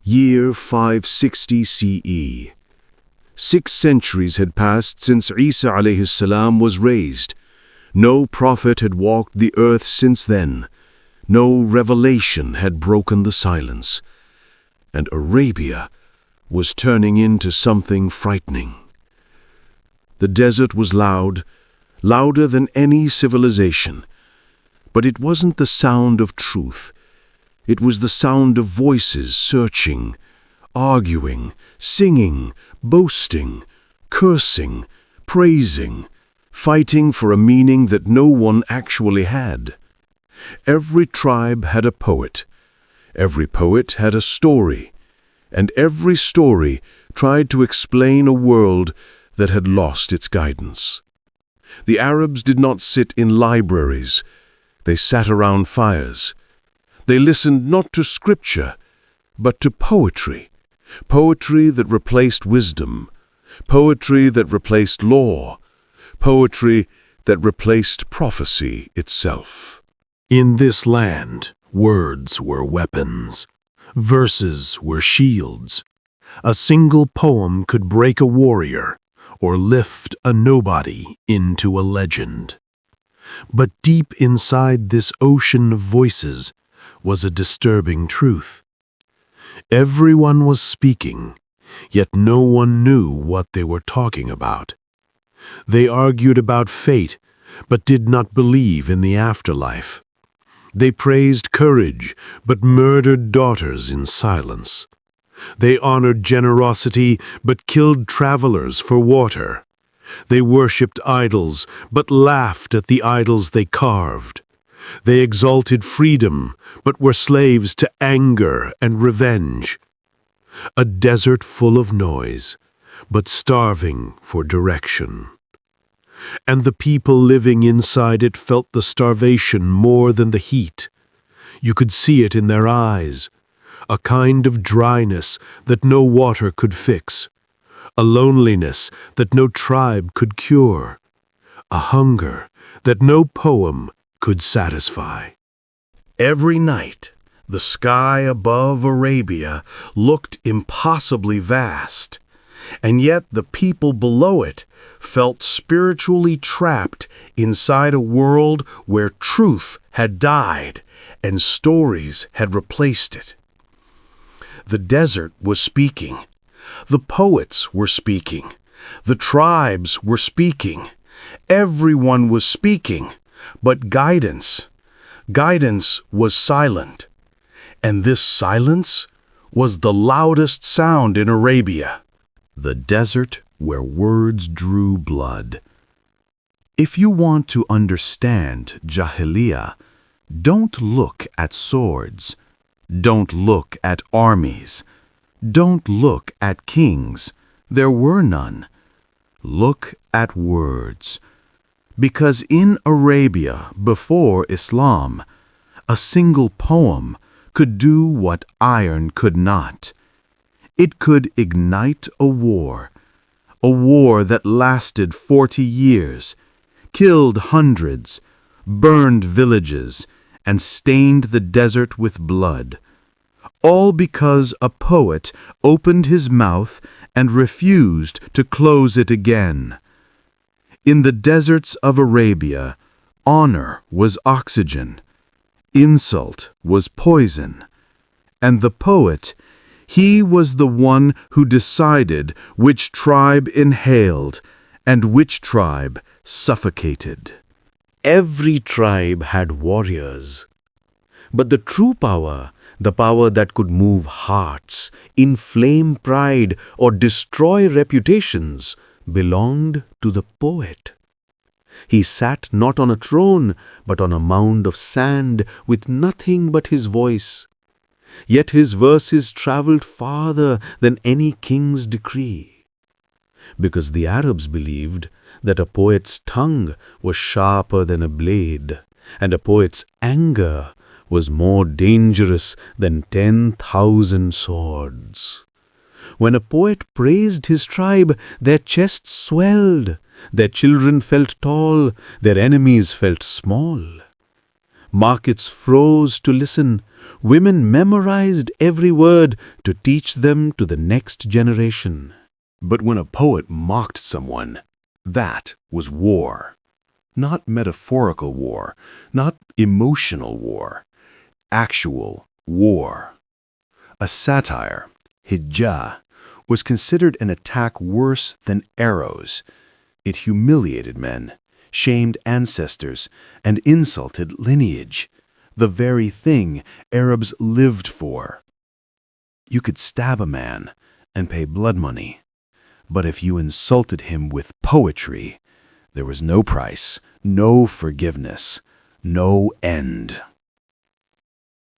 Year 560 CE. 6 centuries had passed since Isa alayhi salam was raised. No prophet had walked the earth since then. No revelation had broken the silence. And Arabia was turning into something frightening. The desert was loud, louder than any civilization. But it wasn't the sound of truth. It was the sound of voices searching, arguing, singing, boasting, cursing, praising, fighting for a meaning that no one actually had. Every tribe had a poet. Every poet had a story. And every story tried to explain a world that had lost its guidance. The Arabs did not sit in libraries. They sat around fires. They listened not to scripture, but to poetry. Poetry that replaced wisdom. Poetry that replaced law. Poetry that replaced prophecy itself. In this land, words were weapons. Verses were shields. A single poem could break a warrior or lift a nobody into a legend. But deep inside this ocean of voices was a disturbing truth. Everyone was speaking, yet no one knew what they were talking about. They argued about fate, but did not believe in the afterlife. They praised courage, but murdered daughters in silence. They honored generosity, but killed travelers for water. They worshipped idols, but laughed at the idols they carved. They exalted freedom, but were slaves to anger and revenge. A desert full of noise, but starving for direction. And the people living inside it felt the starvation more than the heat. You could see it in their eyes, a kind of dryness that no water could fix, a loneliness that no tribe could cure, a hunger that no poem could satisfy. Every night, the sky above Arabia looked impossibly vast, and yet the people below it felt spiritually trapped inside a world where truth had died and stories had replaced it. The desert was speaking. The poets were speaking. The tribes were speaking. Everyone was speaking, but guidance was silent. And this silence was the loudest sound in Arabia. The desert where words drew blood. If you want to understand Jahiliyyah, don't look at swords. Don't look at armies. Don't look at kings. There were none. Look at words. Because in Arabia before Islam, a single poem could do what iron could not. It could ignite a war that lasted 40 years, killed hundreds, burned villages, and stained the desert with blood. All because a poet opened his mouth and refused to close it again. In the deserts of Arabia, honor was oxygen, insult was poison, and the poet, he was the one who decided which tribe inhaled and which tribe suffocated. Every tribe had warriors. But the true power, the power that could move hearts, inflame pride, or destroy reputations, belonged to the poet. He sat not on a throne, but on a mound of sand with nothing but his voice. Yet his verses traveled farther than any king's decree. Because the Arabs believed that a poet's tongue was sharper than a blade, and a poet's anger was more dangerous than 10,000 swords. When a poet praised his tribe, their chests swelled, their children felt tall, their enemies felt small. Markets froze to listen. Women memorized every word to teach them to the next generation. But when a poet mocked someone, that was war. Not metaphorical war, not emotional war, actual war. A satire, hijjah, was considered an attack worse than arrows. It humiliated men, shamed ancestors, and insulted lineage, the very thing Arabs lived for. You could stab a man and pay blood money, but if you insulted him with poetry, there was no price, no forgiveness, no end.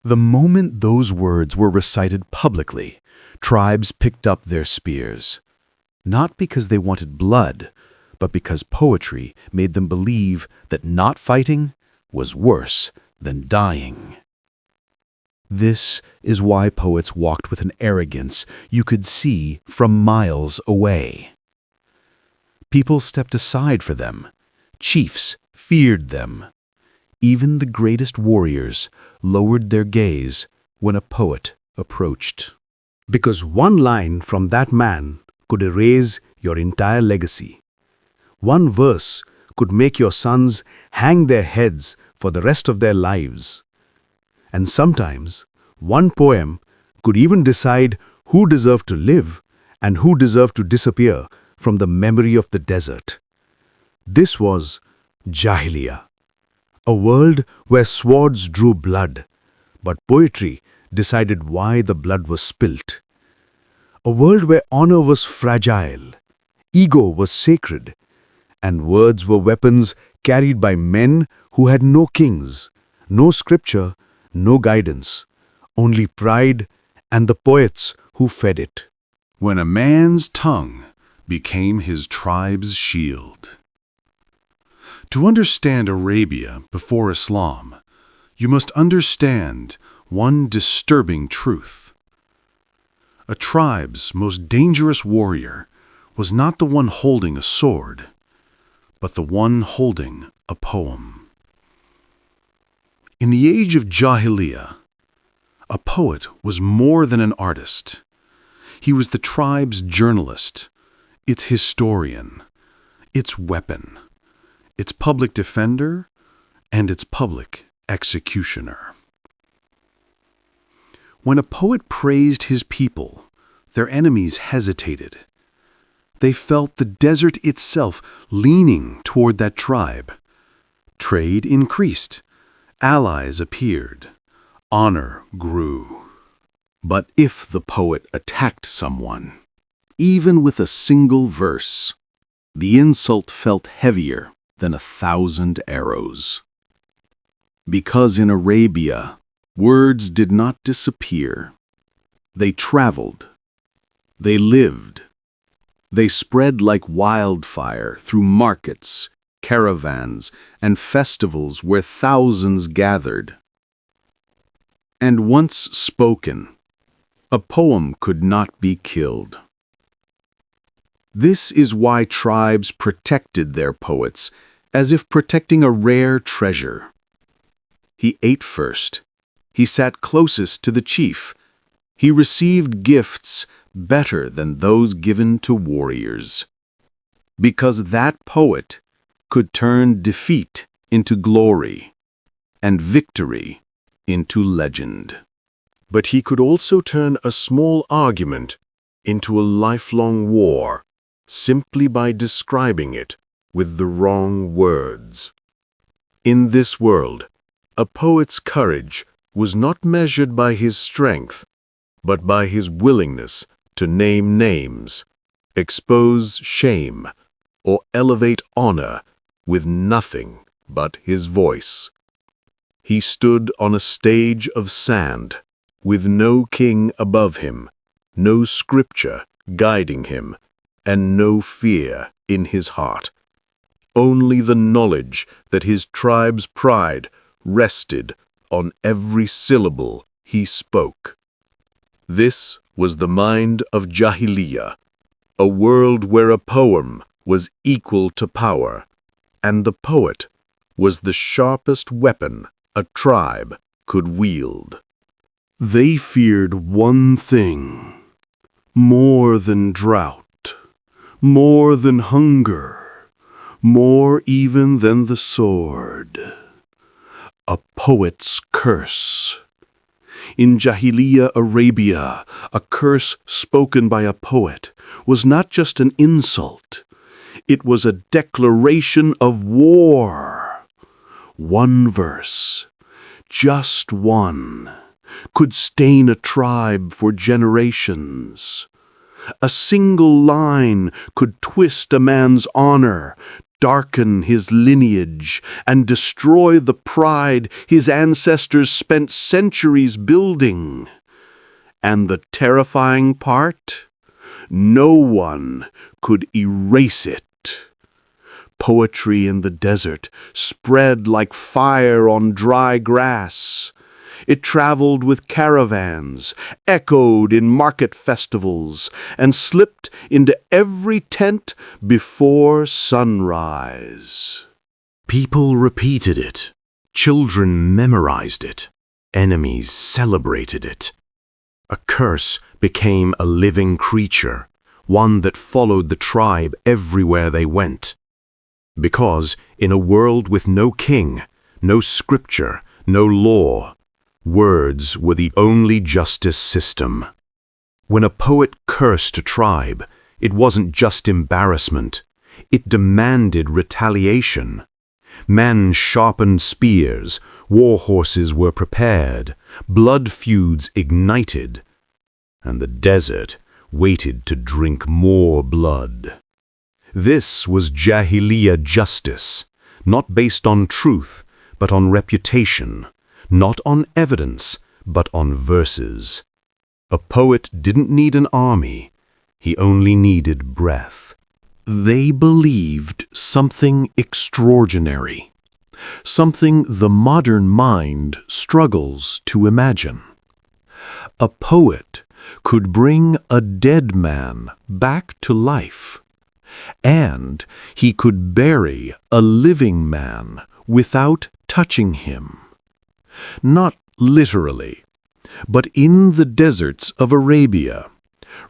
The moment those words were recited publicly, tribes picked up their spears, not because they wanted blood, but because poetry made them believe that not fighting was worse than dying. This is why poets walked with an arrogance you could see from miles away. People stepped aside for them. Chiefs feared them. Even the greatest warriors lowered their gaze when a poet approached. Because one line from that man could erase your entire legacy. One verse could make your sons hang their heads for the rest of their lives. And sometimes, one poem could even decide who deserved to live and who deserved to disappear from the memory of the desert. This was Jahiliyyah, a world where swords drew blood, but poetry decided why the blood was spilt. A world where honor was fragile, ego was sacred, and words were weapons carried by men who had no kings, no scripture, no guidance, only pride and the poets who fed it. When a man's tongue became his tribe's shield. To understand Arabia before Islam, you must understand one disturbing truth. A tribe's most dangerous warrior was not the one holding a sword, but the one holding a poem. In the age of Jahiliyyah, a poet was more than an artist. He was the tribe's journalist, its historian, its weapon, its public defender, and its public executioner. When a poet praised his people, their enemies hesitated. They felt the desert itself leaning toward that tribe. Trade increased. Allies appeared. Honor grew. But if the poet attacked someone, even with a single verse, the insult felt heavier than 1,000 arrows. Because in Arabia, words did not disappear. They traveled. They lived. They spread like wildfire through markets, caravans, and festivals where thousands gathered. And once spoken, a poem could not be killed. This is why tribes protected their poets, as if protecting a rare treasure. He ate first. He sat closest to the chief. He received gifts better than those given to warriors. Because that poet could turn defeat into glory and victory into legend. But he could also turn a small argument into a lifelong war, simply by describing it with the wrong words. In this world, a poet's courage was not measured by his strength, but by his willingness to name names, expose shame, or elevate honor with nothing but his voice. He stood on a stage of sand, with no king above him, no scripture guiding him, and no fear in his heart. Only the knowledge that his tribe's pride rested on every syllable he spoke. This was the mind of Jahiliyyah, a world where a poem was equal to power, and the poet was the sharpest weapon a tribe could wield. They feared one thing, more than drought, more than hunger, more even than the sword. A poet's curse. In Jahiliyyah Arabia, a curse spoken by a poet was not just an insult. It was a declaration of war. One verse, just one, could stain a tribe for generations. A single line could twist a man's honor, darken his lineage, and destroy the pride his ancestors spent centuries building. And the terrifying part? No one could erase it. Poetry in the desert spread like fire on dry grass. It traveled with caravans, echoed in market festivals, and slipped into every tent before sunrise. People repeated it. Children memorized it. Enemies celebrated it. A curse became a living creature, one that followed the tribe everywhere they went. Because in a world with no king, no scripture, no law, words were the only justice system. When a poet cursed a tribe, it wasn't just embarrassment. It demanded retaliation. Men sharpened spears, war horses were prepared, blood feuds ignited, and the desert waited to drink more blood. This was Jahiliyyah justice, not based on truth, but on reputation, not on evidence, but on verses. A poet didn't need an army, he only needed breath. They believed something extraordinary, something the modern mind struggles to imagine. A poet could bring a dead man back to life, and he could bury a living man without touching him. Not literally, but in the deserts of Arabia,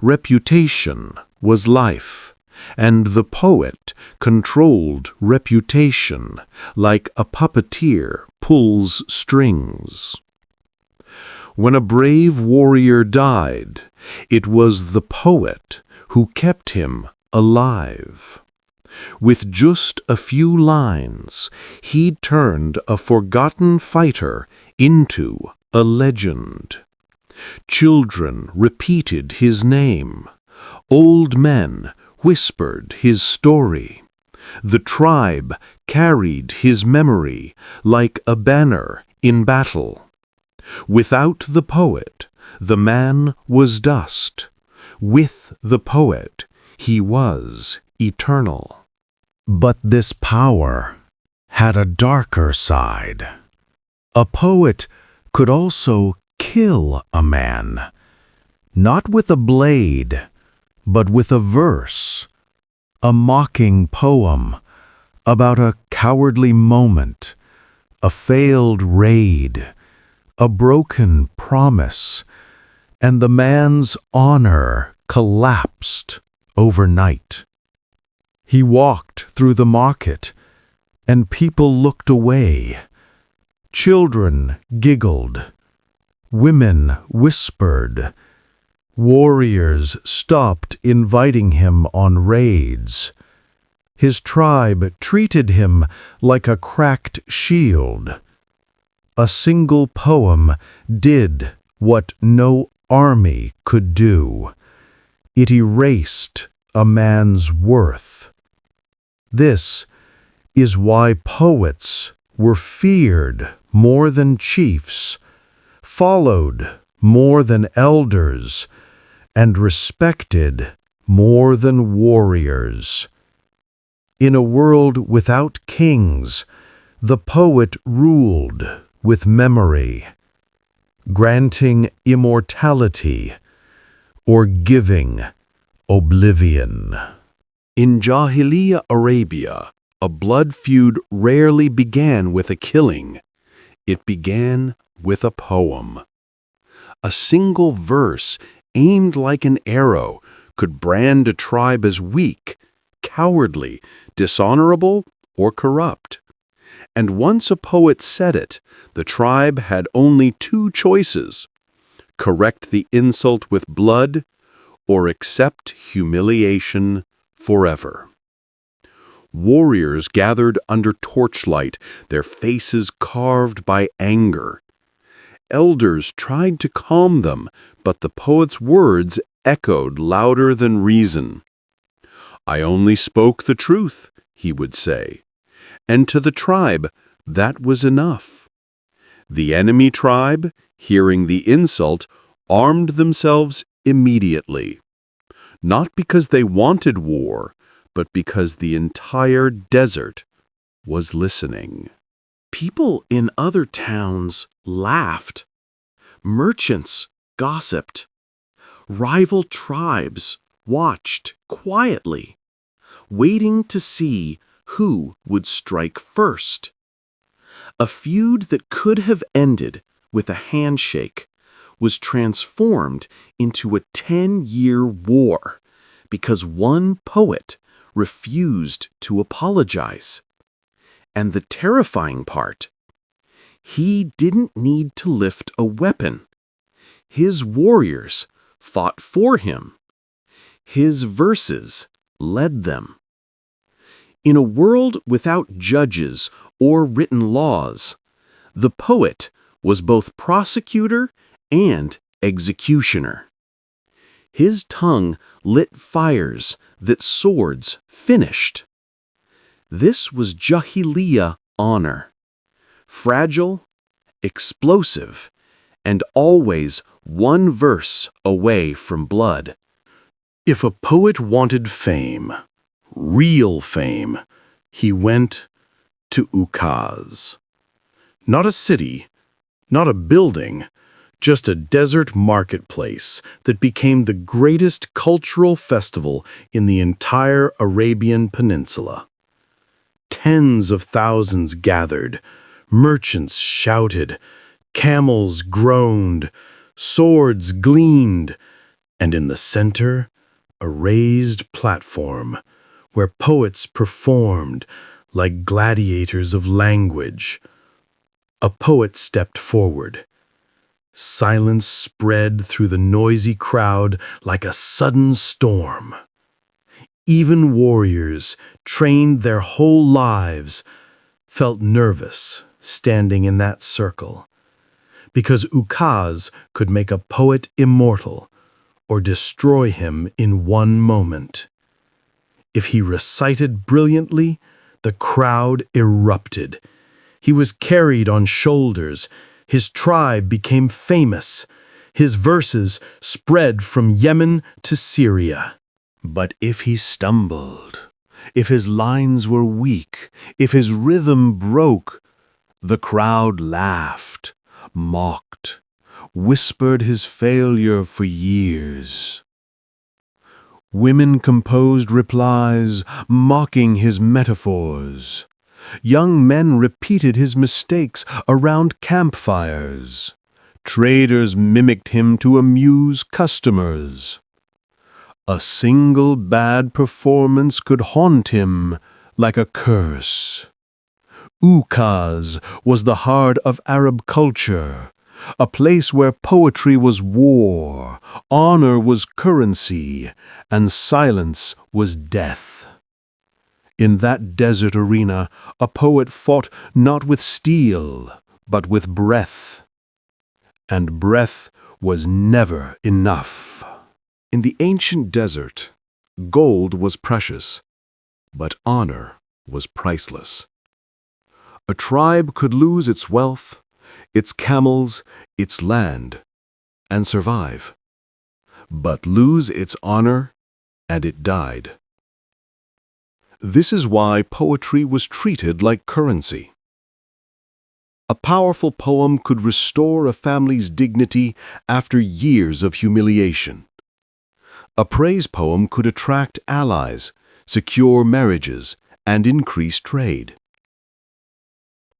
reputation was life, and the poet controlled reputation like a puppeteer pulls strings. When a brave warrior died, it was the poet who kept him alive. With just a few lines, he turned a forgotten fighter into a legend. Children repeated his name. Old men whispered his story. The tribe carried his memory like a banner in battle. Without the poet, the man was dust. With the poet, he was eternal. But this power had a darker side. A poet could also kill a man, not with a blade, but with a verse, a mocking poem about a cowardly moment, a failed raid, a broken promise, and the man's honor collapsed overnight. He walked through the market, and people looked away. Children giggled. Women whispered. Warriors stopped inviting him on raids. His tribe treated him like a cracked shield. A single poem did what no army could do. It erased a man's worth. This is why poets were feared more than chiefs, followed more than elders, and respected more than warriors. In a world without kings, the poet ruled with memory, granting immortality or giving oblivion. In Jahiliyyah Arabia, a blood feud rarely began with a killing. It began with a poem. A single verse, aimed like an arrow, could brand a tribe as weak, cowardly, dishonorable, or corrupt. And once a poet said it, the tribe had only two choices: correct the insult with blood, or accept humiliation forever. Warriors gathered under torchlight, their faces carved by anger. Elders tried to calm them, but the poet's words echoed louder than reason. "I only spoke the truth," he would say. And to the tribe, that was enough. The enemy tribe, hearing the insult, armed themselves immediately. Not because they wanted war, but because the entire desert was listening. People in other towns laughed. Merchants gossiped. Rival tribes watched quietly, waiting to see who would strike first. A feud that could have ended with a handshake was transformed into a 10-year war because one poet refused to apologize. And the terrifying part, he didn't need to lift a weapon. His warriors fought for him. His verses led them. In a world without judges or written laws, the poet was both prosecutor and executioner. His tongue lit fires that swords finished. This was Jahiliyyah honor, fragile, explosive, and always one verse away from blood. If a poet wanted fame, real fame, he went to Ukaz. Not a city, not a building, just a desert marketplace that became the greatest cultural festival in the entire Arabian Peninsula. Tens of thousands gathered, merchants shouted, camels groaned, swords gleamed, and in the center, a raised platform where poets performed like gladiators of language. A poet stepped forward. Silence spread through the noisy crowd like a sudden storm. Even warriors, trained their whole lives, felt nervous standing in that circle, because Ukaz could make a poet immortal or destroy him in one moment. If he recited brilliantly, the crowd erupted. He was carried on shoulders. His tribe became famous. His verses spread from Yemen to Syria. But if he stumbled, if his lines were weak, if his rhythm broke, the crowd laughed, mocked, whispered his failure for years. Women composed replies, mocking his metaphors. Young men repeated his mistakes around campfires. Traders mimicked him to amuse customers. A single bad performance could haunt him like a curse. Ukaz was the heart of Arab culture, a place where poetry was war, honor was currency, and silence was death. In that desert arena, a poet fought not with steel, but with breath. And breath was never enough. In the ancient desert, gold was precious, but honor was priceless. A tribe could lose its wealth, its camels, its land, and survive, but lose its honor, and it died. This is why poetry was treated like currency. A powerful poem could restore a family's dignity after years of humiliation. A praise poem could attract allies, secure marriages, and increase trade.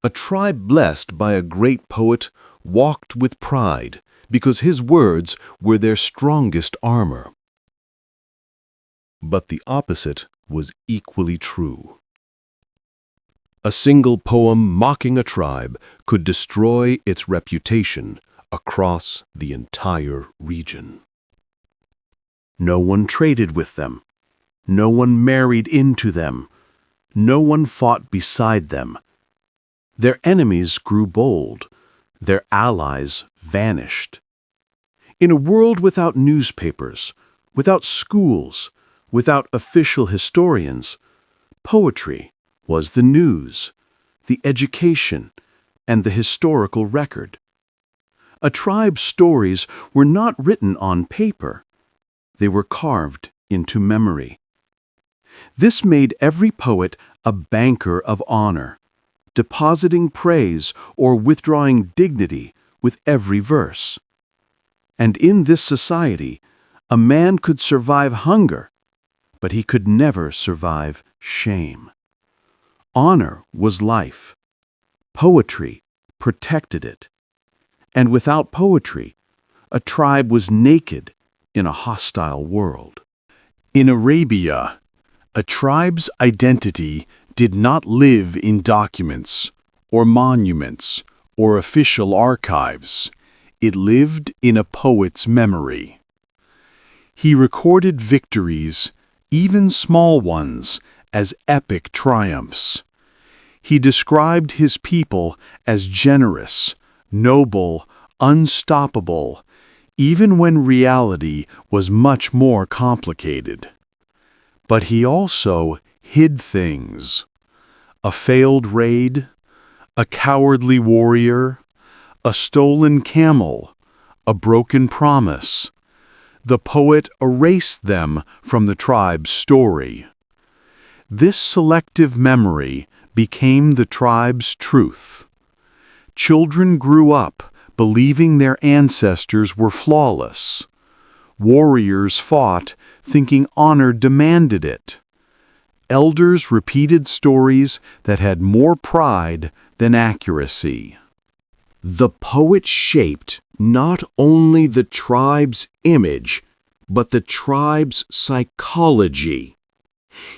A tribe blessed by a great poet walked with pride because his words were their strongest armor. But the opposite was equally true. A single poem mocking a tribe could destroy its reputation across the entire region. No one traded with them. No one married into them. No one fought beside them. Their enemies grew bold. Their allies vanished. In a world without newspapers, without schools, without official historians, poetry was the news, the education, and the historical record. A tribe's stories were not written on paper. They were carved into memory. This made every poet a banker of honor, depositing praise or withdrawing dignity with every verse. And in this society, a man could survive hunger, but he could never survive shame. Honor was life. Poetry protected it. And without poetry, a tribe was naked in a hostile world. In Arabia, a tribe's identity did not live in documents or monuments or official archives. It lived in a poet's memory. He recorded victories, even small ones, as epic triumphs. He described his people as generous, noble, unstoppable, even when reality was much more complicated. But he also hid things: a failed raid, a cowardly warrior, a stolen camel, a broken promise. The poet erased them from the tribe's story. This selective memory became the tribe's truth. Children grew up believing their ancestors were flawless. Warriors fought thinking honor demanded it. Elders repeated stories that had more pride than accuracy. The poet shaped not only the tribe's image, but the tribe's psychology.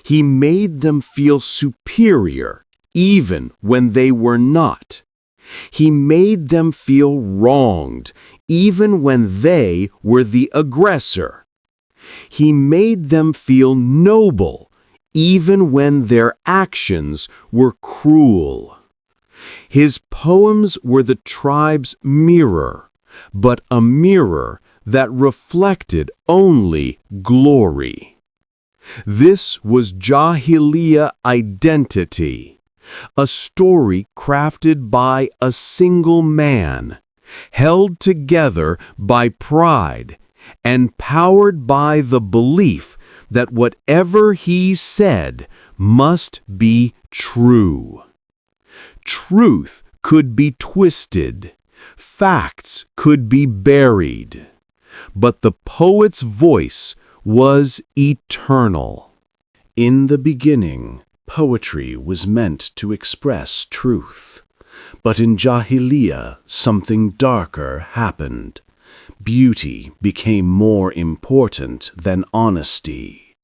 He made them feel superior, even when they were not. He made them feel wronged, even when they were the aggressor. He made them feel noble, even when their actions were cruel. His poems were the tribe's mirror, but a mirror that reflected only glory. This was Jahiliyyah identity, a story crafted by a single man, held together by pride, and powered by the belief that whatever he said must be true. Truth could be twisted, facts could be buried, but the poet's voice was eternal. In the beginning, poetry was meant to express truth, but in Jahiliyyah something darker happened. Beauty became more important than honesty.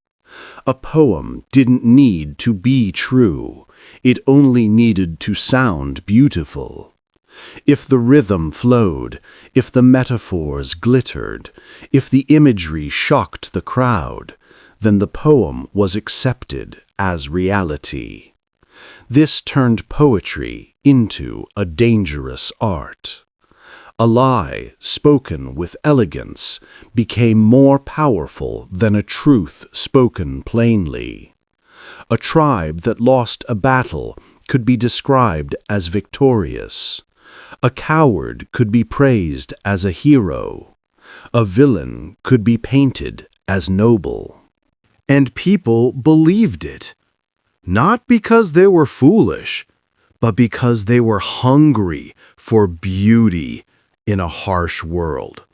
A poem didn't need to be true. It only needed to sound beautiful. If the rhythm flowed, if the metaphors glittered, if the imagery shocked the crowd, then the poem was accepted as reality. This turned poetry into a dangerous art. A lie spoken with elegance became more powerful than a truth spoken plainly. A tribe that lost a battle could be described as victorious. A coward could be praised as a hero. A villain could be painted as noble. And people believed it, not because they were foolish, but because they were hungry for beauty in a harsh world.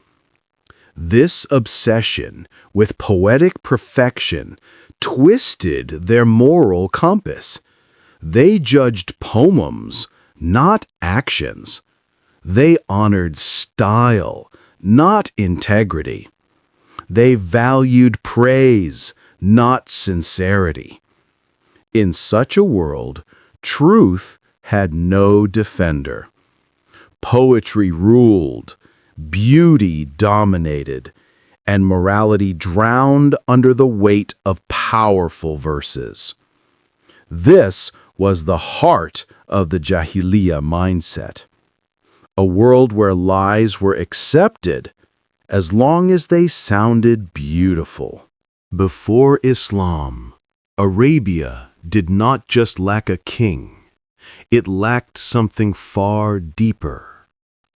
This obsession with poetic perfection twisted their moral compass. They judged poems not actions. They honored style, not integrity. They valued praise, not sincerity. In such a world, truth had no defender. Poetry ruled, beauty dominated, and morality drowned under the weight of powerful verses. This was the heart of the Jahiliyyah mindset. A world where lies were accepted as long as they sounded beautiful. Before Islam, Arabia did not just lack a king. It lacked something far deeper,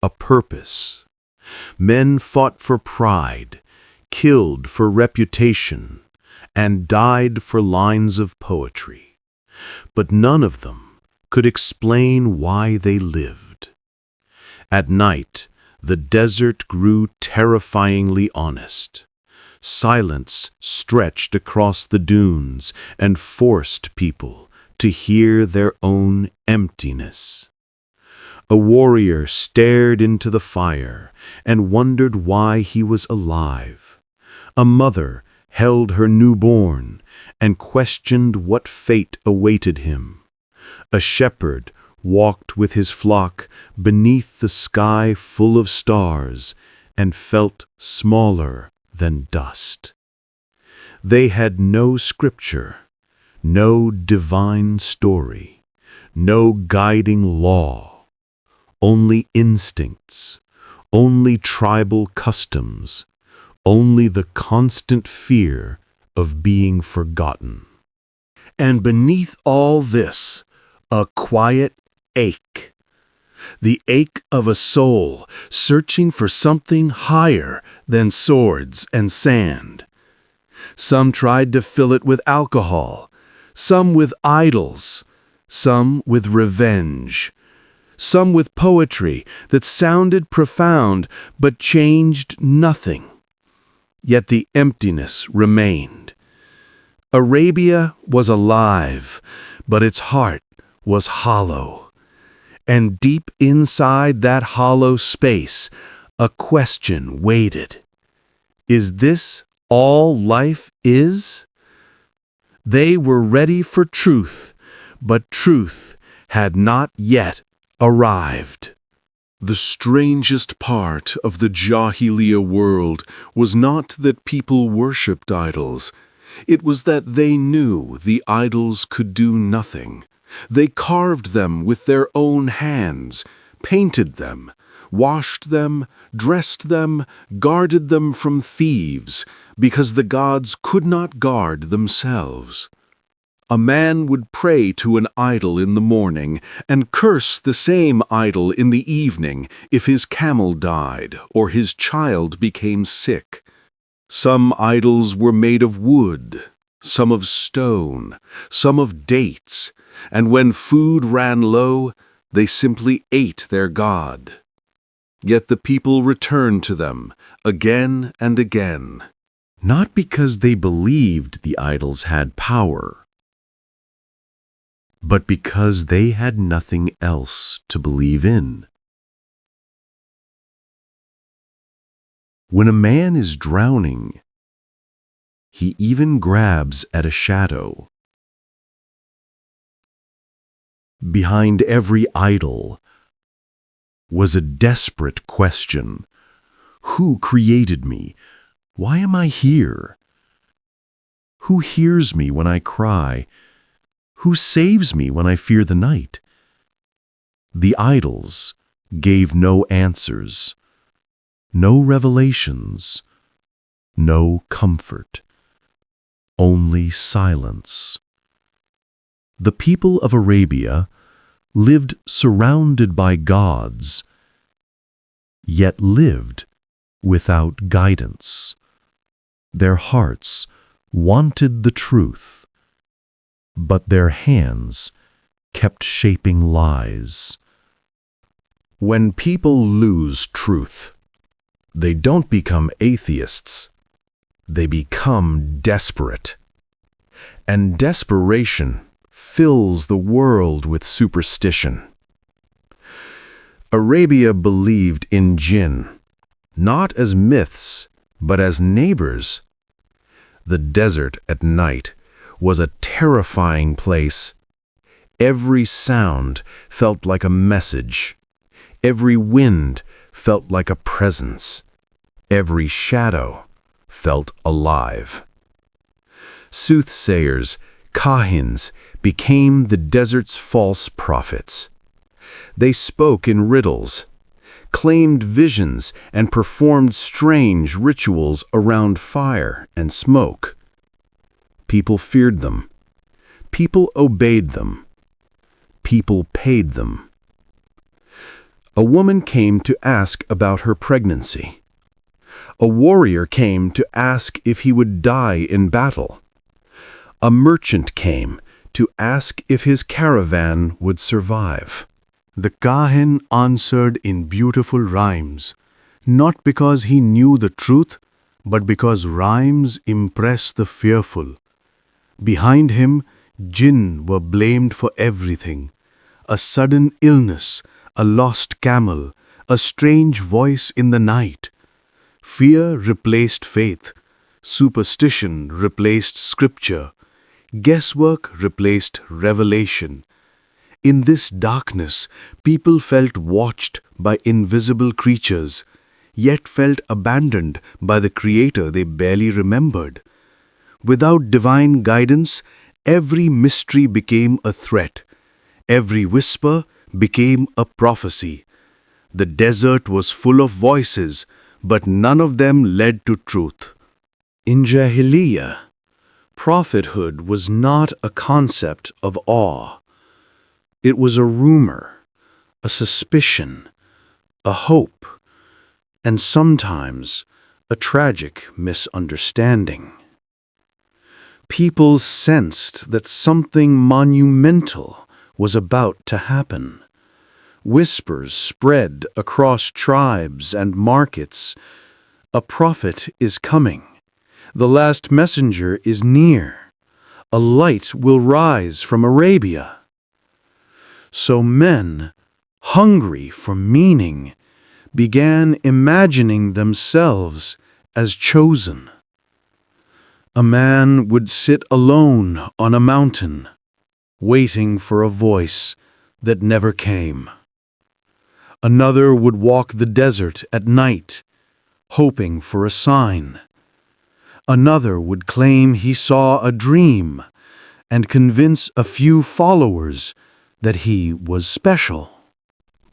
a purpose. Men fought for pride, killed for reputation, and died for lines of poetry. But none of them could explain why they lived. At night, the desert grew terrifyingly honest. Silence stretched across the dunes and forced people to hear their own emptiness. A warrior stared into the fire and wondered why he was alive. A mother held her newborn and questioned what fate awaited him. A shepherd walked with his flock beneath the sky full of stars and felt smaller than dust. They had no scripture, no divine story, no guiding law, only instincts, only tribal customs, only the constant fear of being forgotten. And beneath all this, a quiet ache. The ache of a soul searching for something higher than swords and sand. Some tried to fill it with alcohol, some with idols, some with revenge, some with poetry that sounded profound but changed nothing. Yet the emptiness remained. Arabia was alive, but its heart was hollow. And deep inside that hollow space, a question waited. Is this all life is? They were ready for truth, but truth had not yet arrived. The strangest part of the Jahiliyyah world was not that people worshipped idols. It was that they knew the idols could do nothing. They carved them with their own hands, painted them, washed them, dressed them, guarded them from thieves, because the gods could not guard themselves. A man would pray to an idol in the morning and curse the same idol in the evening if his camel died or his child became sick. Some idols were made of wood, some of stone, some of dates, and when food ran low, they simply ate their god. Yet the people returned to them again and again. Not because they believed the idols had power, but because they had nothing else to believe in. When a man is drowning, he even grabs at a shadow. Behind every idol was a desperate question. Who created me? Why am I here? Who hears me when I cry? Who saves me when I fear the night? The idols gave no answers, no revelations, no comfort, only silence. The people of Arabia lived surrounded by gods, yet lived without guidance. Their hearts wanted the truth, but their hands kept shaping lies. When people lose truth, they don't become atheists. They become desperate. And desperation fills the world with superstition. Arabia believed in jinn, not as myths, but as neighbors. The desert at night was a terrifying place. Every sound felt like a message. Every wind felt like a presence. Every shadow felt alive. Soothsayers, kahins, became the desert's false prophets. They spoke in riddles, claimed visions, and performed strange rituals around fire and smoke. People feared them. People obeyed them. People paid them. A woman came to ask about her pregnancy. A warrior came to ask if he would die in battle. A merchant came to ask if his caravan would survive. The Kahin answered in beautiful rhymes, not because he knew the truth, but because rhymes impress the fearful. Behind him, jinn were blamed for everything. A sudden illness, a lost camel, a strange voice in the night. Fear replaced faith. Superstition replaced scripture. Guesswork replaced revelation. In this darkness, people felt watched by invisible creatures, yet felt abandoned by the Creator they barely remembered. Without divine guidance, every mystery became a threat. Every whisper became a prophecy. The desert was full of voices, but none of them led to truth. In Jahiliyyah, prophethood was not a concept of awe. It was a rumor, a suspicion, a hope, and sometimes a tragic misunderstanding. People sensed that something monumental was about to happen. Whispers spread across tribes and markets. A prophet is coming. The last messenger is near. A light will rise from Arabia. So men, hungry for meaning, began imagining themselves as chosen. A man would sit alone on a mountain, waiting for a voice that never came. Another would walk the desert at night, hoping for a sign. Another would claim he saw a dream and convince a few followers that he was special.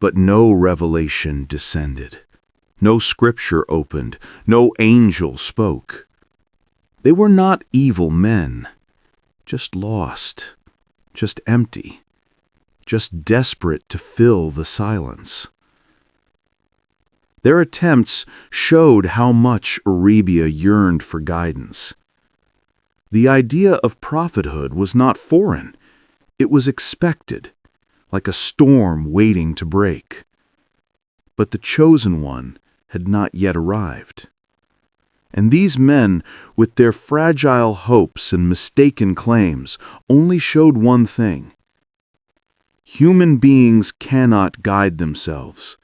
But no revelation descended. No scripture opened. No angel spoke. They were not evil men, just lost, just empty, just desperate to fill the silence. Their attempts showed how much Arabia yearned for guidance. The idea of prophethood was not foreign. It was expected, like a storm waiting to break. But the chosen one had not yet arrived. And these men, with their fragile hopes and mistaken claims, only showed one thing. Human beings cannot guide themselves.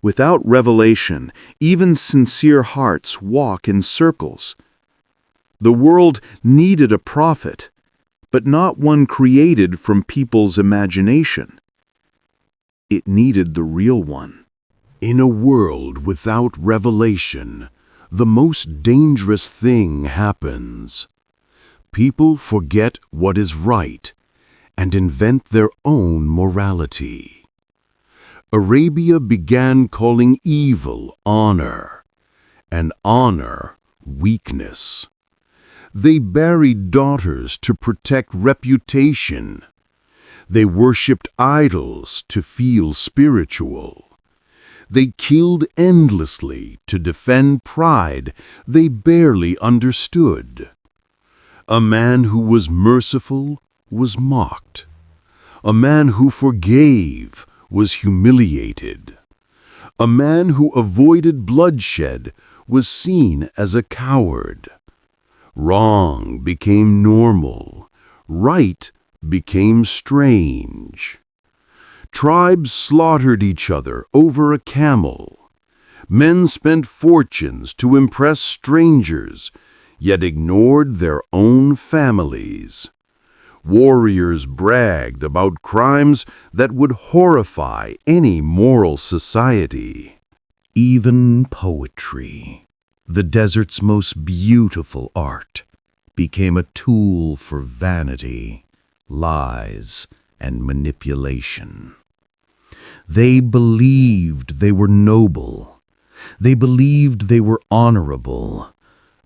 Without revelation, even sincere hearts walk in circles. The world needed a prophet, but not one created from people's imagination. It needed the real one. In a world without revelation, the most dangerous thing happens. People forget what is right and invent their own morality. Arabia began calling evil honor, and honor weakness. They buried daughters to protect reputation. They worshipped idols to feel spiritual. They killed endlessly to defend pride they barely understood. A man who was merciful was mocked. A man who forgave was humiliated. A man who avoided bloodshed was seen as a coward. Wrong became normal. Right became strange. Tribes slaughtered each other over a camel. Men spent fortunes to impress strangers, yet ignored their own families. Warriors bragged about crimes that would horrify any moral society. Even poetry, the desert's most beautiful art, became a tool for vanity, lies, and manipulation. They believed they were noble. They believed they were honorable.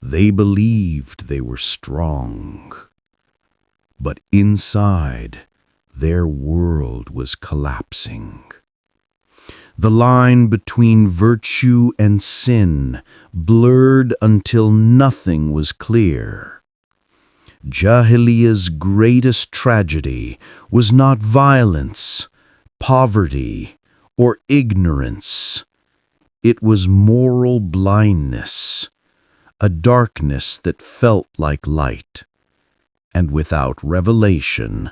They believed they were strong. But inside, their world was collapsing. The line between virtue and sin blurred until nothing was clear. Jahiliyyah's greatest tragedy was not violence, poverty, or ignorance. It was moral blindness, a darkness that felt like light. And without revelation,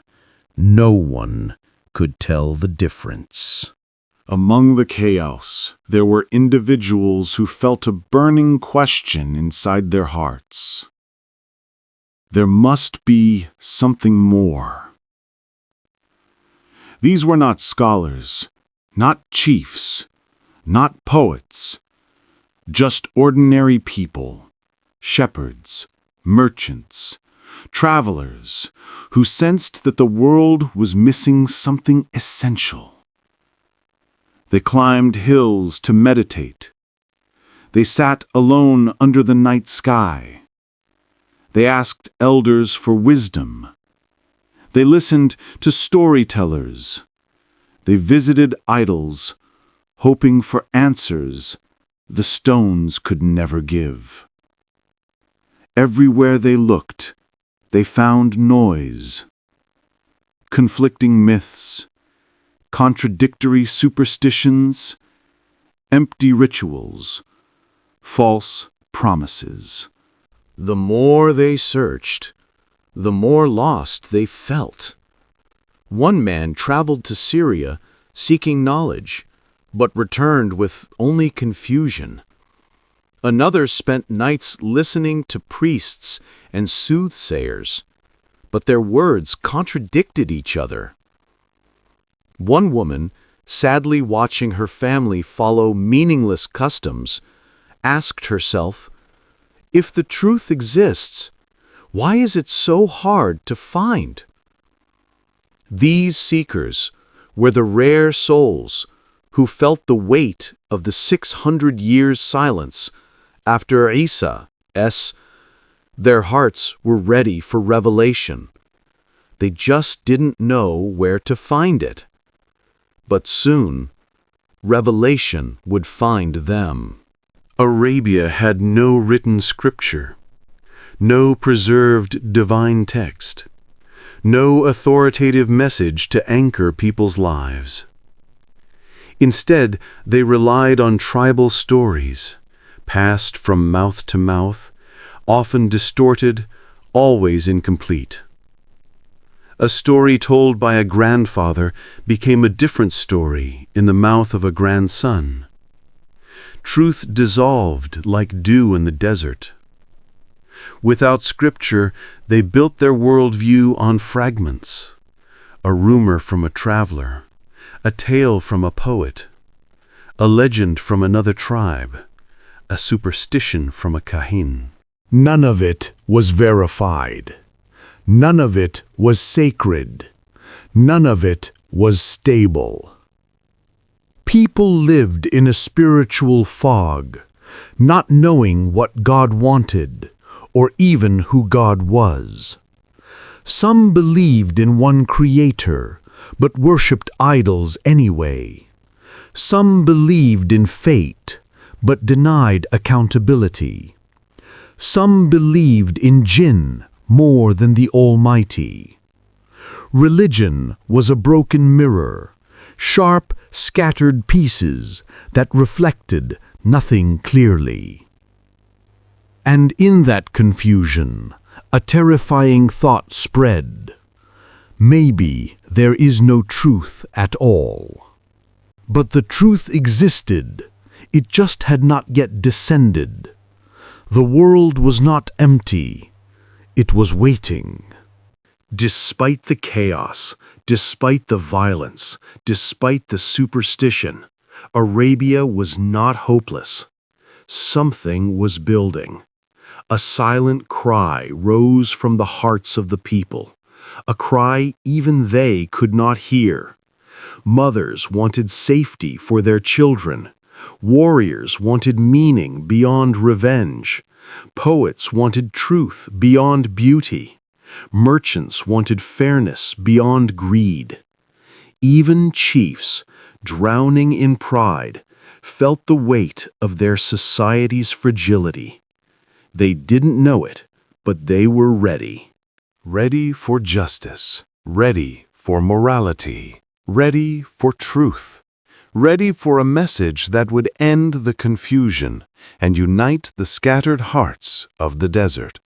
no one could tell the difference. Among the chaos, there were individuals who felt a burning question inside their hearts. There must be something more. These were not scholars, not chiefs, not poets, just ordinary people, shepherds, merchants, travelers, who sensed that the world was missing something essential. They climbed hills to meditate. They sat alone under the night sky. They asked elders for wisdom. They listened to storytellers. They visited idols, hoping for answers the stones could never give. Everywhere they looked, they found noise, conflicting myths, contradictory superstitions, empty rituals, false promises. The more they searched, the more lost they felt. One man traveled to Syria seeking knowledge, but returned with only confusion. Another spent nights listening to priests and soothsayers, but their words contradicted each other. One woman, sadly watching her family follow meaningless customs, asked herself, "If the truth exists, why is it so hard to find?" These seekers were the rare souls who felt the weight of the 600 years' silence after Isa's. Their hearts were ready for revelation. They just didn't know where to find it. But soon, revelation would find them. Arabia had no written scripture, no preserved divine text, no authoritative message to anchor people's lives. Instead, they relied on tribal stories, passed from mouth to mouth, often distorted, always incomplete. A story told by a grandfather became a different story in the mouth of a grandson. Truth dissolved like dew in the desert. Without scripture, they built their worldview on fragments. A rumor from a traveler, a tale from a poet, a legend from another tribe, a superstition from a kahin. None of it was verified. None of it was sacred. None of it was stable. People lived in a spiritual fog, not knowing what God wanted, or even who God was. Some believed in one Creator, but worshipped idols anyway. Some believed in fate, but denied accountability. Some believed in jinn more than the Almighty. Religion was a broken mirror, sharp, scattered pieces that reflected nothing clearly. And in that confusion, a terrifying thought spread. Maybe There is no truth at all. But the truth existed. It just had not yet descended. The world was not empty. It was waiting. Despite the chaos, despite the violence, despite the superstition, Arabia was not hopeless. Something was building. A silent cry rose from the hearts of the people, a cry even they could not hear. Mothers wanted safety for their children. Warriors wanted meaning beyond revenge. Poets wanted truth beyond beauty. Merchants wanted fairness beyond greed. Even chiefs, drowning in pride, felt the weight of their society's fragility. They didn't know it, but they were ready. Ready for justice, ready for morality, ready for truth, ready for a message that would end the confusion and unite the scattered hearts of the desert.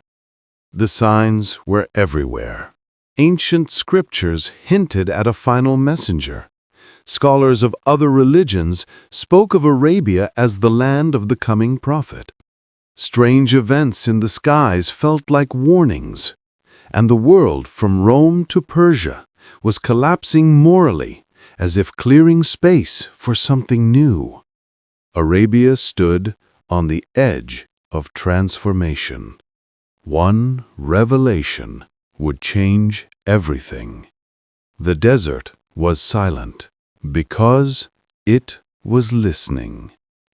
The signs were everywhere. Ancient scriptures hinted at a final messenger. Scholars of other religions spoke of Arabia as the land of the coming prophet. Strange events in the skies felt like warnings, and the world from Rome to Persia was collapsing morally, as if clearing space for something new. Arabia stood on the edge of transformation. One revelation would change everything. The desert was silent because it was listening.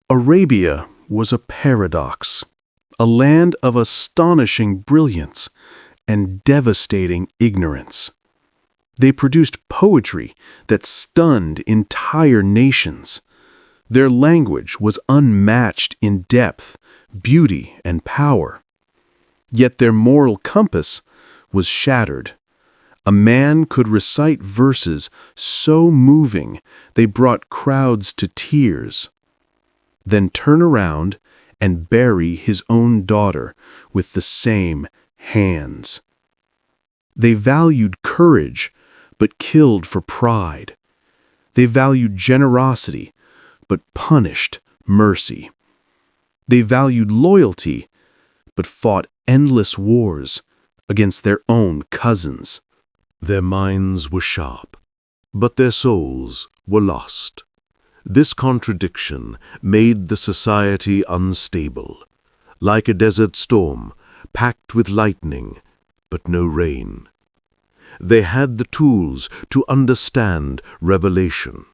Arabia was a paradox, a land of astonishing brilliance and devastating ignorance. They produced poetry that stunned entire nations. Their language was unmatched in depth, beauty, and power. Yet their moral compass was shattered. A man could recite verses so moving they brought crowds to tears, then turn around and bury his own daughter with the same hands. They valued courage, but killed for pride. They valued generosity, but punished mercy. They valued loyalty, but fought endless wars against their own cousins. Their minds were sharp, but their souls were lost. This contradiction made the society unstable, like a desert storm, packed with lightning, but no rain. They had the tools to understand revelation,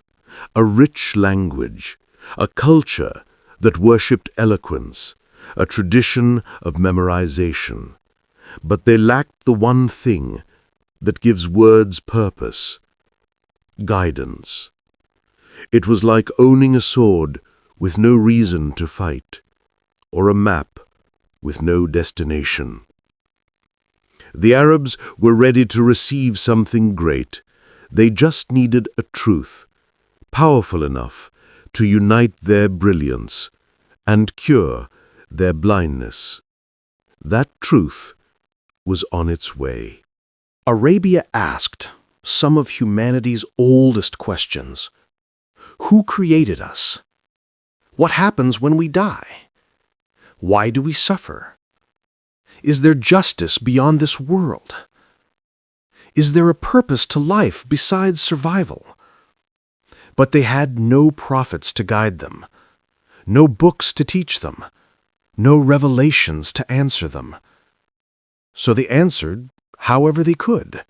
a rich language, a culture that worshipped eloquence, a tradition of memorization. But they lacked the one thing that gives words purpose: guidance. It was like owning a sword with no reason to fight, or a map with no destination. The Arabs were ready to receive something great. They just needed a truth, powerful enough to unite their brilliance and cure their blindness. That truth was on its way. Arabia asked some of humanity's oldest questions. Who created us? What happens when we die? Why do we suffer? Is there justice beyond this world? Is there a purpose to life besides survival? But they had no prophets to guide them, no books to teach them, no revelations to answer them. So they answered however they could.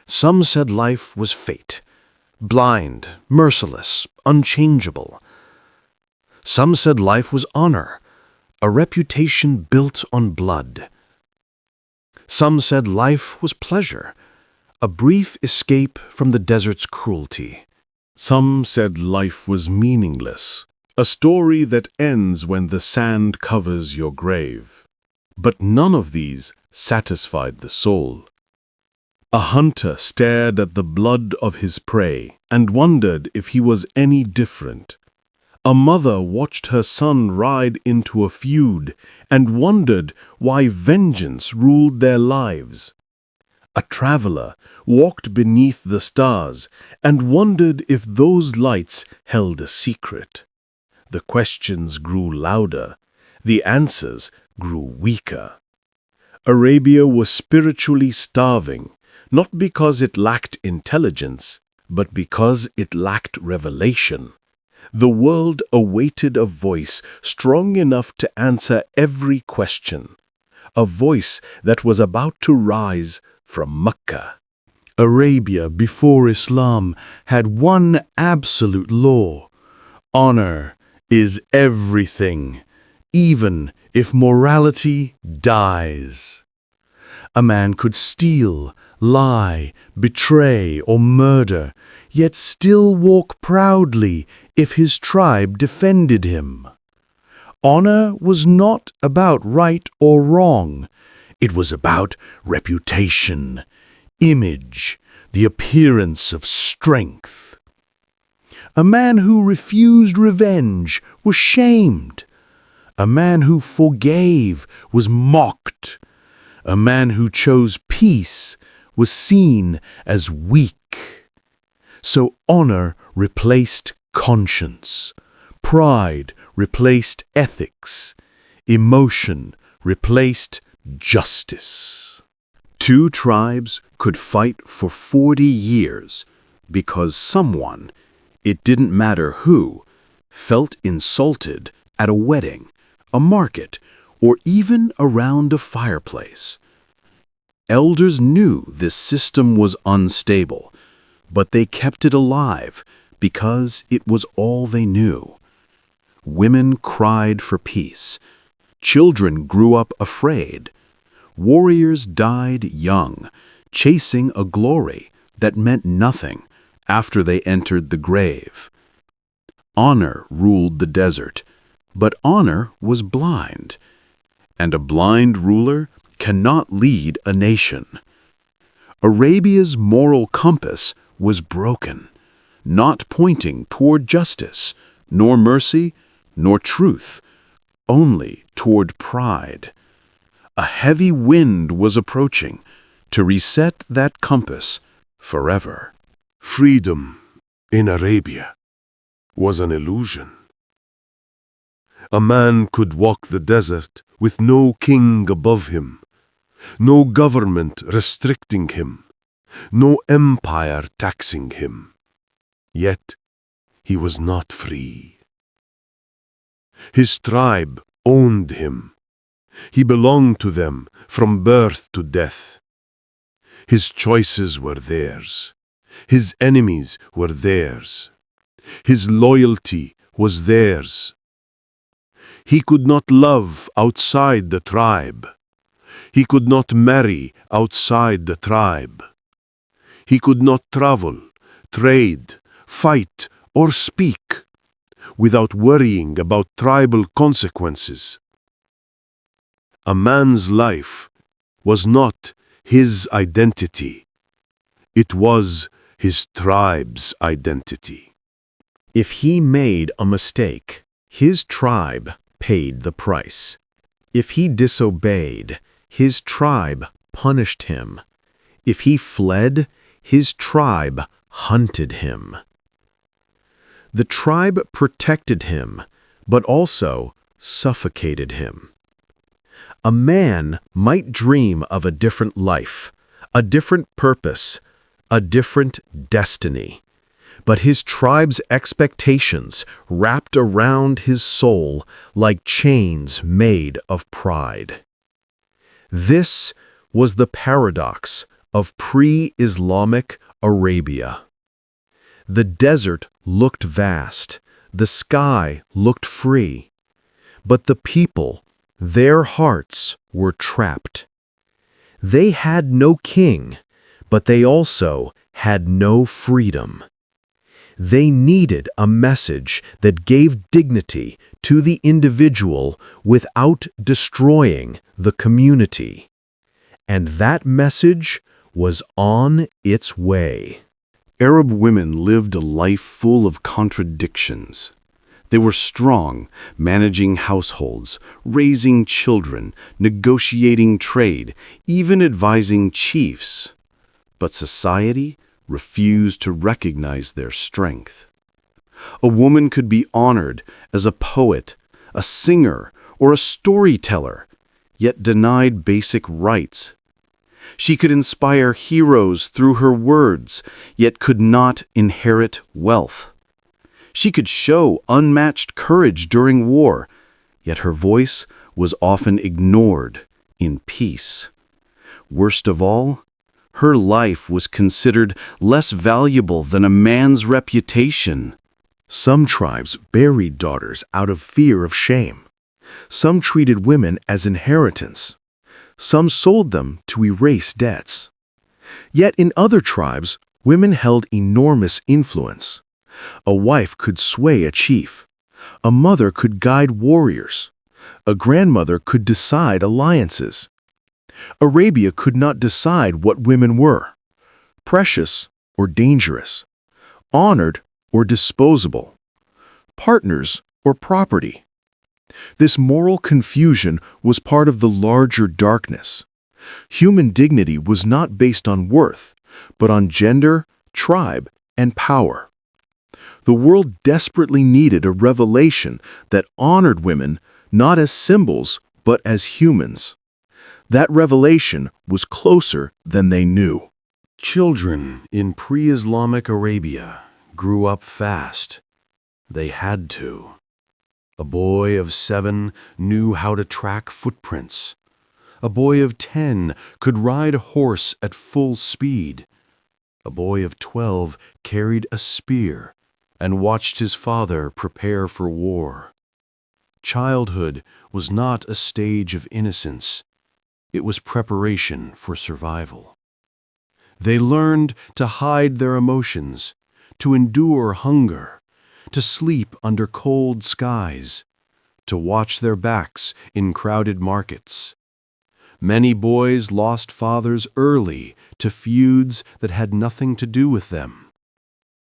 Some said life was fate, blind, merciless, unchangeable. Some said life was honor, a reputation built on blood. Some said life was pleasure, a brief escape from the desert's cruelty. Some said life was meaningless, a story that ends when the sand covers your grave. But none of these satisfied the soul. A hunter stared at the blood of his prey and wondered if he was any different. A mother watched her son ride into a feud and wondered why vengeance ruled their lives. A traveler walked beneath the stars and wondered if those lights held a secret. The questions grew louder, the answers grew weaker. Arabia was spiritually starving, not because it lacked intelligence, but because it lacked revelation. The world awaited a voice strong enough to answer every question, a voice that was about to rise from Mecca. Arabia before Islam had one absolute law. Honor is everything, even if morality dies. A man could steal, lie, betray, or murder, yet still walk proudly if his tribe defended him. Honor was not about right or wrong. It was about reputation, image, the appearance of strength. A man who refused revenge was shamed. A man who forgave was mocked. A man who chose peace was seen as weak. So honor replaced conscience. Pride replaced ethics. Emotion replaced justice. Two tribes could fight for 40 years because someone, it didn't matter who, felt insulted at a wedding, a market, or even around a fireplace. Elders knew this system was unstable, but they kept it alive because it was all they knew. Women cried for peace. Children grew up afraid. Warriors died young, chasing a glory that meant nothing after they entered the grave. Honor ruled the desert, but honor was blind, and a blind ruler cannot lead a nation. Arabia's moral compass was broken, not pointing toward justice, nor mercy, nor truth, only toward pride. A heavy wind was approaching to reset that compass forever. Freedom in Arabia was an illusion. A man could walk the desert with no king above him, no government restricting him, no empire taxing him. Yet he was not free. His tribe owned him. He belonged to them from birth to death. His choices were theirs. His enemies were theirs. His loyalty was theirs. He could not love outside the tribe. He could not marry outside the tribe. He could not travel, trade, fight, or speak without worrying about tribal consequences. A man's life was not his identity. It was his tribe's identity. If he made a mistake, his tribe paid the price. If he disobeyed, his tribe punished him. If he fled, his tribe hunted him. The tribe protected him, but also suffocated him. A man might dream of a different life, a different purpose, a different destiny, but his tribe's expectations wrapped around his soul like chains made of pride. This was the paradox of pre-Islamic Arabia. The desert looked vast, the sky looked free, but the people, their hearts were trapped. They had no king, but they also had no freedom. They needed a message that gave dignity to the individual without destroying the community. And that message was on its way. Arab women lived a life full of contradictions. They were strong, managing households, raising children, negotiating trade, even advising chiefs. but society refused to recognize their strength. A woman could be honored as a poet, a singer, or a storyteller, yet denied basic rights. She could inspire heroes through her words, yet could not inherit wealth. She could show unmatched courage during war, yet her voice was often ignored in peace. Worst of all, her life was considered less valuable than a man's reputation. Some tribes buried daughters out of fear of shame. Some treated women as inheritance. Some sold them to erase debts. Yet in other tribes, women held enormous influence. A wife could sway a chief. A mother could guide warriors. A grandmother could decide alliances. Arabia could not decide what women were: precious or dangerous, honored or disposable, partners or property. This moral confusion was part of the larger darkness. Human dignity was not based on worth, but on gender, tribe, and power. The world desperately needed a revelation that honored women not as symbols, but as humans. That revelation was closer than they knew. Children in pre-Islamic Arabia grew up fast. They had to. A boy of 7 knew how to track footprints. A boy of 10 could ride a horse at full speed. A boy of 12 carried a spear and watched his father prepare for war. Childhood was not a stage of innocence. It was preparation for survival. They learned to hide their emotions, to endure hunger, to sleep under cold skies, to watch their backs in crowded markets. Many boys lost fathers early to feuds that had nothing to do with them.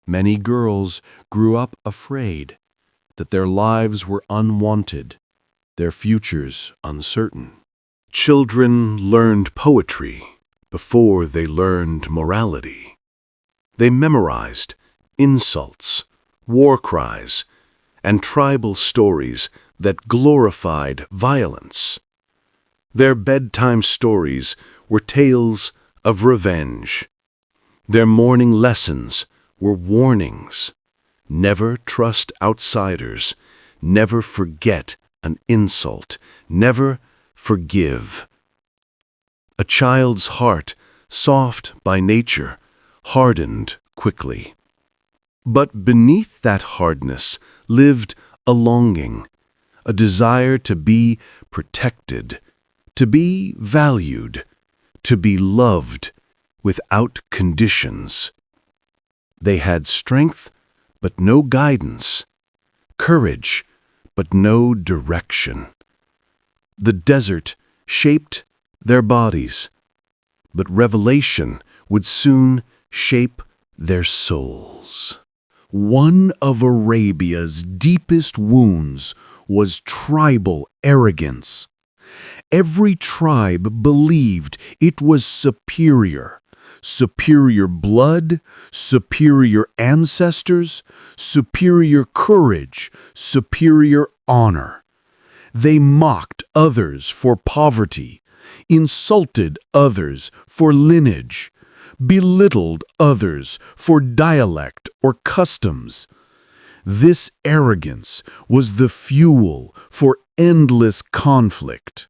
Many girls grew up afraid that their lives were unwanted, their futures uncertain. Children learned poetry before they learned morality. They memorized insults, war cries, and tribal stories that glorified violence. Their bedtime stories were tales of revenge. Their morning lessons were warnings. Never trust outsiders. Never forget an insult. Never forgive. A child's heart, soft by nature, hardened quickly. But beneath that hardness lived a longing, a desire to be protected, to be valued, to be loved without conditions. They had strength, but no guidance, courage, but no direction. The desert shaped their bodies, but revelation would soon shape their souls. One of Arabia's deepest wounds was tribal arrogance. Every tribe believed it was superior. Superior blood, superior ancestors, superior courage, superior honor. They mocked others for poverty, insulted others for lineage, belittled others for dialect or customs. This arrogance was the fuel for endless conflict.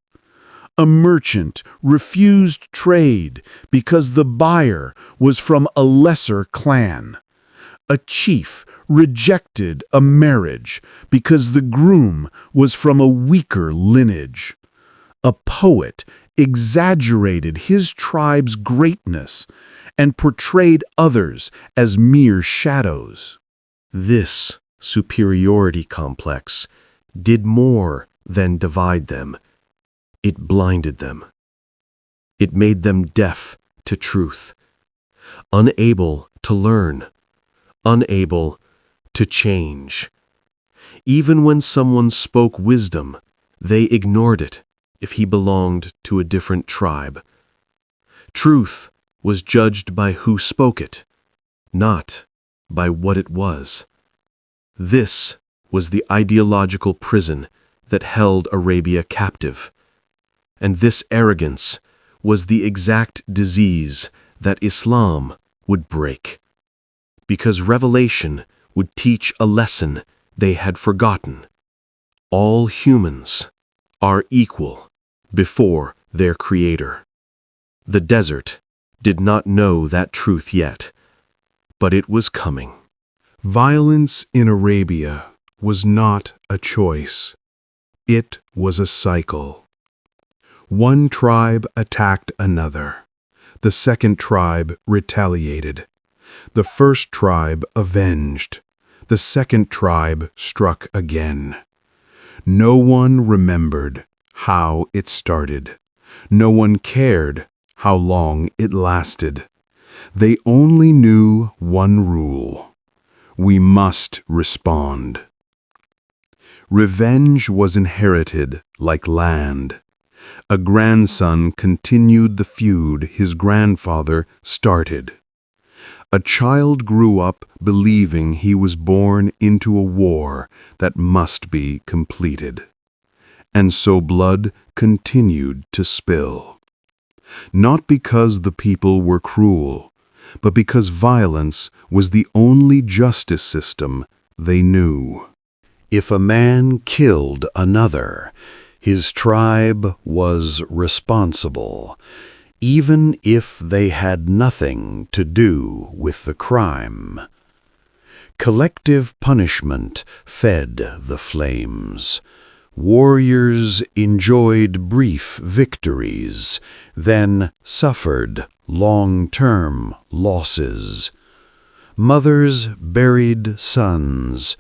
A merchant refused trade because the buyer was from a lesser clan. A chief rejected a marriage because the groom was from a weaker lineage. A poet exaggerated his tribe's greatness and portrayed others as mere shadows. This superiority complex did more than divide them. It blinded them. It made them deaf to truth, unable to learn, unable to change. Even when someone spoke wisdom, they ignored it if he belonged to a different tribe. Truth was judged by who spoke it, not by what it was. This was the ideological prison that held Arabia captive. And this arrogance was the exact disease that Islam would break. Because revelation would teach a lesson they had forgotten. All humans are equal before their Creator. The desert did not know that truth yet, but it was coming. Violence in Arabia was not a choice. It was a cycle. One tribe attacked another. The second tribe retaliated. The first tribe avenged. The second tribe struck again. No one remembered how it started. No one cared how long it lasted. They only knew one rule: we must respond. Revenge was inherited like land. A grandson continued the feud his grandfather started. A child grew up believing he was born into a war that must be completed. And so blood continued to spill. Not because the people were cruel, but because violence was the only justice system they knew. If a man killed another, his tribe was responsible, even if they had nothing to do with the crime. Collective punishment fed the flames. Warriors enjoyed brief victories, then suffered long-term losses. Mothers buried sons.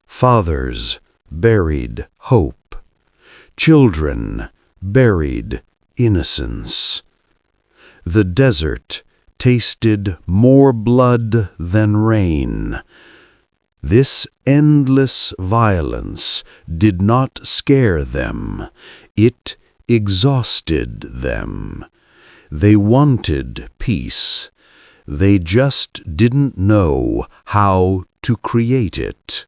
Fathers buried hope. Children buried innocence. The desert tasted more blood than rain. This endless violence did not scare them. It exhausted them. They wanted peace. They just didn't know how to create it.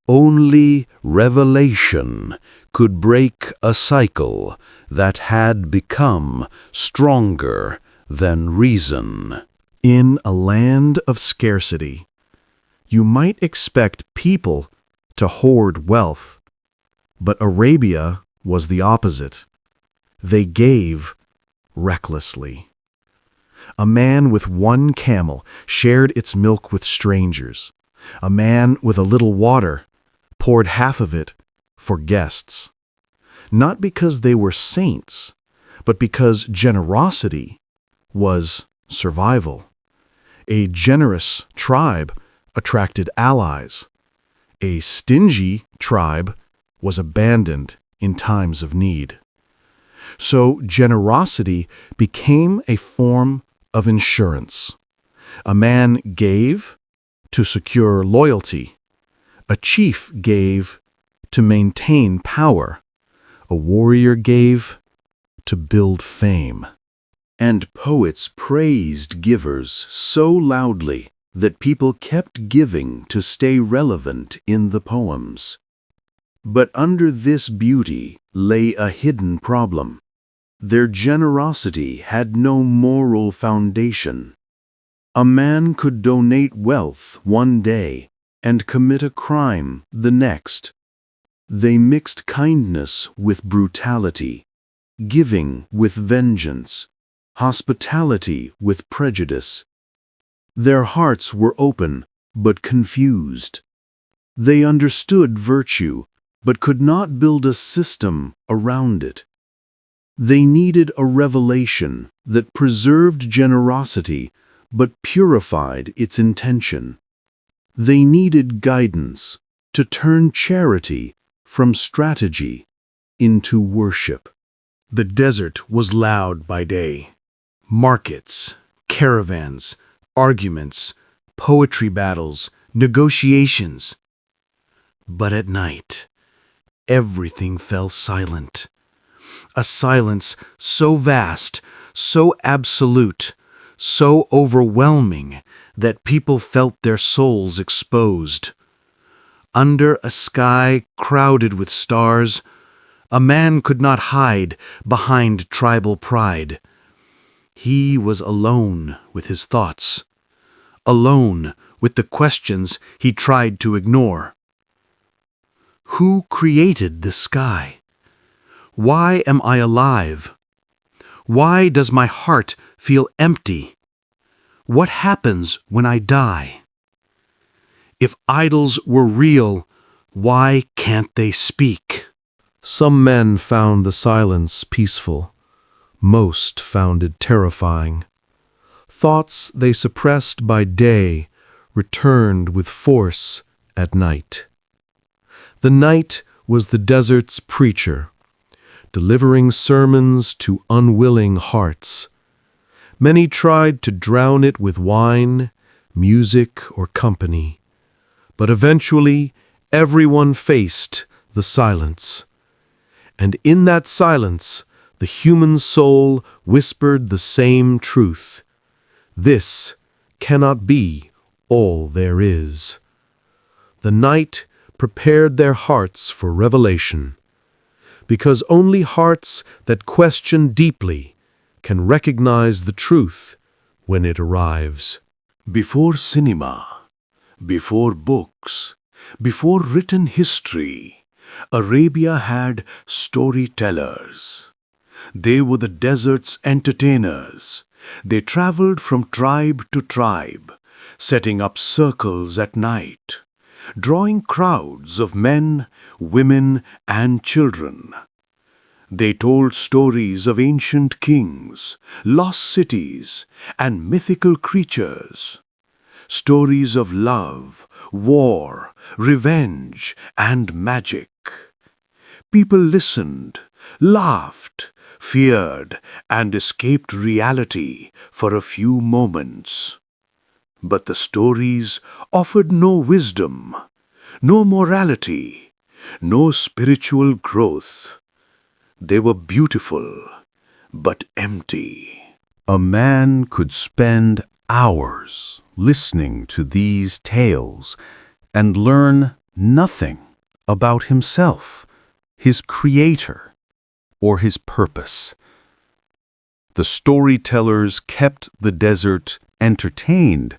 Only revelation could break a cycle that had become stronger than reason. In a land of scarcity, you might expect people to hoard wealth, but Arabia was the opposite. They gave recklessly. A man with one camel shared its milk with strangers. A man with a little water poured half of it for guests. Not because they were saints, but because generosity was survival. A generous tribe attracted allies. A stingy tribe was abandoned in times of need. So generosity became a form of insurance. A man gave to secure loyalty. A chief gave to maintain power. A warrior gave to build fame. And poets praised givers so loudly that people kept giving to stay relevant in the poems. But under this beauty lay a hidden problem. Their generosity had no moral foundation. A man could donate wealth one day and commit a crime the next. They mixed kindness with brutality, giving with vengeance, hospitality with prejudice. Their hearts were open but confused. They understood virtue but could not build a system around it. They needed a revelation that preserved generosity but purified its intention. They needed guidance to turn charity from strategy into worship. The desert was loud by day. Markets, caravans, arguments, poetry battles, negotiations. But at night, everything fell silent. A silence so vast, so absolute, so overwhelming that people felt their souls exposed. Under a sky crowded with stars, a man could not hide behind tribal pride. He was alone with his thoughts, alone with the questions he tried to ignore. Who created the sky? Why am I alive? Why does my heart feel empty? What happens when I die? If idols were real, why can't they speak? Some men found the silence peaceful. Most found it terrifying. Thoughts they suppressed by day returned with force at night. The night was the desert's preacher, delivering sermons to unwilling hearts. Many tried to drown it with wine, music, or company, but eventually everyone faced the silence. And in that silence, the human soul whispered the same truth. This cannot be all there is. The night prepared their hearts for revelation, because only hearts that question deeply can recognize the truth when it arrives. Before cinema, before books, before written history, Arabia had storytellers. They were the desert's entertainers. They traveled from tribe to tribe, setting up circles at night, drawing crowds of men, women, and children. They told stories of ancient kings, lost cities, and mythical creatures. Stories of love, war, revenge, and magic. People listened, laughed, feared, and escaped reality for a few moments. But the stories offered no wisdom, no morality, no spiritual growth. They were beautiful, but empty. A man could spend hours listening to these tales and learn nothing about himself, his creator, or his purpose. The storytellers kept the desert entertained,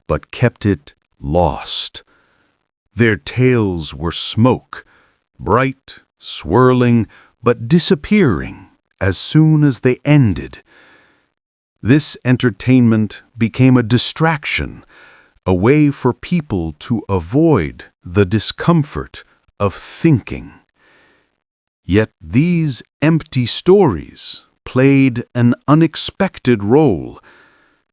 but kept it lost. Their tales were smoke, bright, swirling, but disappearing as soon as they ended. This entertainment became a distraction, a way for people to avoid the discomfort of thinking. Yet these empty stories played an unexpected role.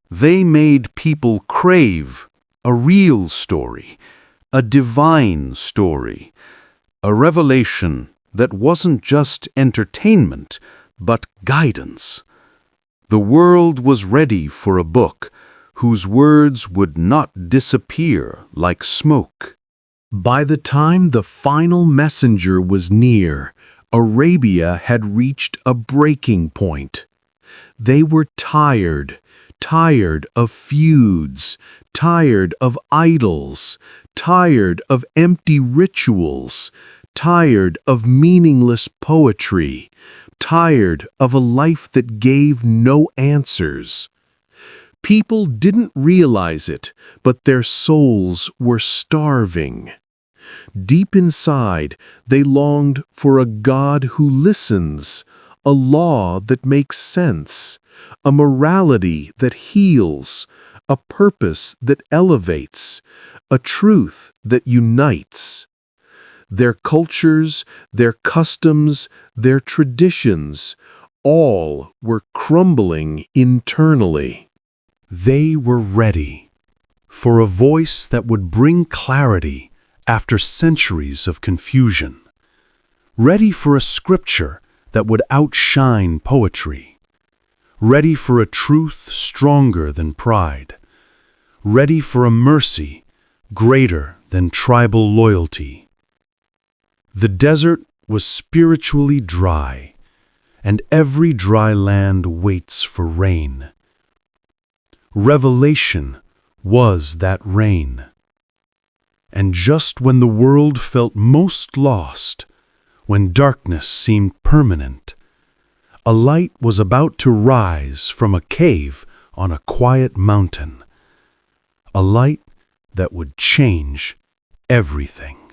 They made people crave a real story, a divine story, a revelation that wasn't just entertainment, but guidance. The world was ready for a book whose words would not disappear like smoke. By the time the final messenger was near, Arabia had reached a breaking point. They were tired of feuds, tired of idols, tired of empty rituals, tired of meaningless poetry, tired of a life that gave no answers. People didn't realize it, but their souls were starving. Deep inside, they longed for a God who listens, a law that makes sense, a morality that heals, a purpose that elevates, a truth that unites. Their cultures, their customs, their traditions, all were crumbling internally. They were ready for a voice that would bring clarity after centuries of confusion, ready for a scripture that would outshine poetry, ready for a truth stronger than pride, ready for a mercy greater than tribal loyalty. The desert was spiritually dry, and every dry land waits for rain. Revelation was that rain. And just when the world felt most lost, when darkness seemed permanent, a light was about to rise from a cave on a quiet mountain. A light that would change everything.